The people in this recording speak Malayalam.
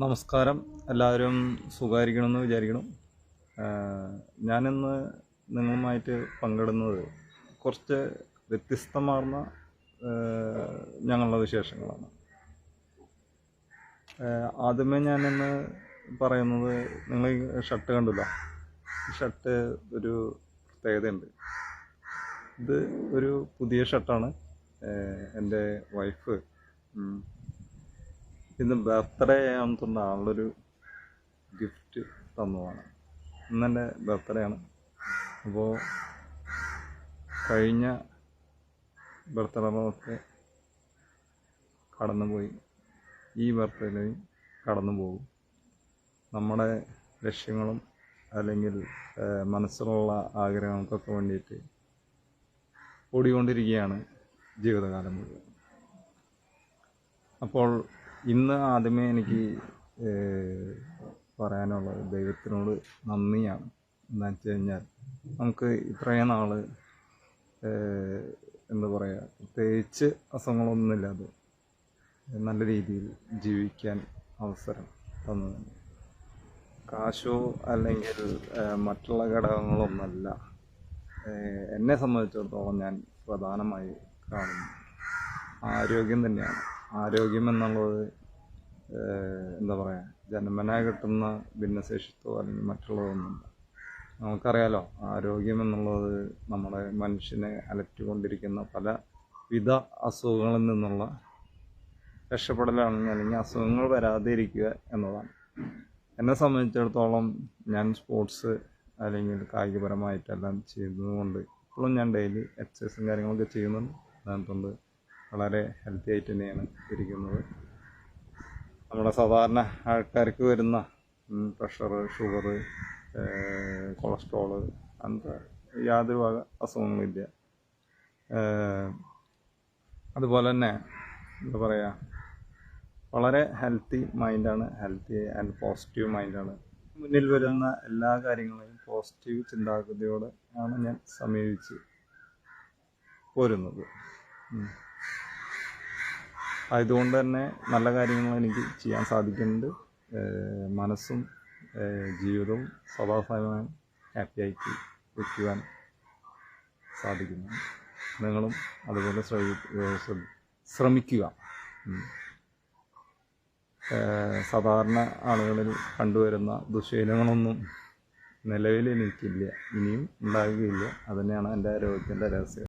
നമസ്കാരം. എല്ലാവരും സുഖമായിരിക്കണമെന്ന് വിചാരിക്കണം. ഞാനിന്ന് നിങ്ങളുമായിട്ട് പങ്കിടുന്നത് കുറച്ച് വ്യത്യസ്തമാർന്ന ഞങ്ങളുടെ വിശേഷങ്ങളാണ്. ആദ്യമേ ഞാനിന്ന് പറയുന്നത്, നിങ്ങൾ ഈ ഷർട്ട് കണ്ടില്ല? ഈ ഷർട്ട് ഒരു പ്രത്യേകതയുണ്ട്. ഇത് ഒരു പുതിയ ഷർട്ടാണ്. എൻ്റെ വൈഫ് ഇന്ന് ബർത്ത്ഡേ ആണെന്നുള്ള ആളൊരു ഗിഫ്റ്റ് തന്നതാണ്. ഇന്നെൻ്റെ ബർത്ത്ഡേ ആണ്. അപ്പോൾ കഴിഞ്ഞ ബർത്ത്ഡേകളൊക്കെ കടന്നുപോയി, ഈ ബർത്ത്ഡേയും കടന്നു പോകും. നമ്മുടെ ലക്ഷ്യങ്ങളും അല്ലെങ്കിൽ മനസ്സിലുള്ള ആഗ്രഹങ്ങൾക്കൊക്കെ വേണ്ടിയിട്ട് ഓടിക്കൊണ്ടിരിക്കുകയാണ് ജീവിതകാലം മുഴുവൻ. അപ്പോൾ ഇന്ന് ആദ്യമേ എനിക്ക് പറയാനുള്ളത് ദൈവത്തിനോട് നന്ദിയാണ്. എന്താണെന്ന് വെച്ച് കഴിഞ്ഞാൽ, നമുക്ക് ഇത്രയും നാൾ എന്താ പറയുക, പ്രത്യേകിച്ച് അസുഖങ്ങളൊന്നുമില്ലാതെ നല്ല രീതിയിൽ ജീവിക്കാൻ അവസരം തന്നതാണ്. കാശോ അല്ലെങ്കിൽ മറ്റുള്ള ഘടകങ്ങളൊന്നുമല്ല എന്നെ സംബന്ധിച്ചിടത്തോളം ഞാൻ പ്രധാനമായി കാണുന്നു ആരോഗ്യം തന്നെയാണ്. ആരോഗ്യം എന്നുള്ളത് എന്താ പറയുക, ജന്മനാ കിട്ടുന്ന ഭിന്നശേഷിത്വമോ അല്ലെങ്കിൽ മറ്റുള്ളതൊന്നുമില്ല. നമുക്കറിയാലോ, ആരോഗ്യം എന്നുള്ളത് നമ്മുടെ മനുഷ്യനെ അലട്ടിക്കൊണ്ടിരിക്കുന്ന പലവിധ അസുഖങ്ങളിൽ നിന്നുള്ള രക്ഷപ്പെടലാണെങ്കിൽ അല്ലെങ്കിൽ അസുഖങ്ങൾ വരാതെ ഇരിക്കുക എന്നതാണ്. എന്നെ സംബന്ധിച്ചിടത്തോളം ഞാൻ സ്പോർട്സ് അല്ലെങ്കിൽ കായികപരമായിട്ടെല്ലാം ചെയ്യുന്നതുകൊണ്ട് ഇപ്പോഴും ഞാൻ ഡെയിലി എക്സസൈസും കാര്യങ്ങളൊക്കെ ചെയ്യുന്നുണ്ട്. അതുകൊണ്ട് വളരെ ഹെൽത്തി ആയിട്ട് തന്നെയാണ് ഇരിക്കുന്നത്. നമ്മുടെ സാധാരണ ആൾക്കാർക്ക് വരുന്ന പ്രഷർ, ഷുഗർ, കൊളസ്ട്രോള് അങ്ങനത്തെ യാതൊരു വക അസുഖങ്ങളില്ല. അതുപോലെ തന്നെ എന്താ പറയുക, വളരെ ഹെൽത്തി മൈൻഡാണ്, ഹെൽത്തി ആൻഡ് പോസിറ്റീവ് മൈൻഡാണ്. മുന്നിൽ വരുന്ന എല്ലാ കാര്യങ്ങളെയും പോസിറ്റീവ് ചിന്താഗതിയോടെ ആണ് ഞാൻ സമീപിച്ച് പോരുന്നത്. ആയതുകൊണ്ട് തന്നെ നല്ല കാര്യങ്ങൾ എനിക്ക് ചെയ്യാൻ സാധിക്കുന്നുണ്ട്. മനസ്സും ജീവിതവും സദാസമയം ഹാപ്പിയായിട്ട് വയ്ക്കുവാൻ സാധിക്കുന്നു. നിങ്ങളും അതുപോലെ ശ്രമിക്കുക. സാധാരണ ആളുകളിൽ കണ്ടുവരുന്ന ദുശ്ശീലങ്ങളൊന്നും നിലവിൽ എനിക്കില്ല, ഇനിയും ഉണ്ടാകുകയില്ല. അതുതന്നെയാണ് എൻ്റെ ആരോഗ്യത്തിൻ്റെ രഹസ്യം.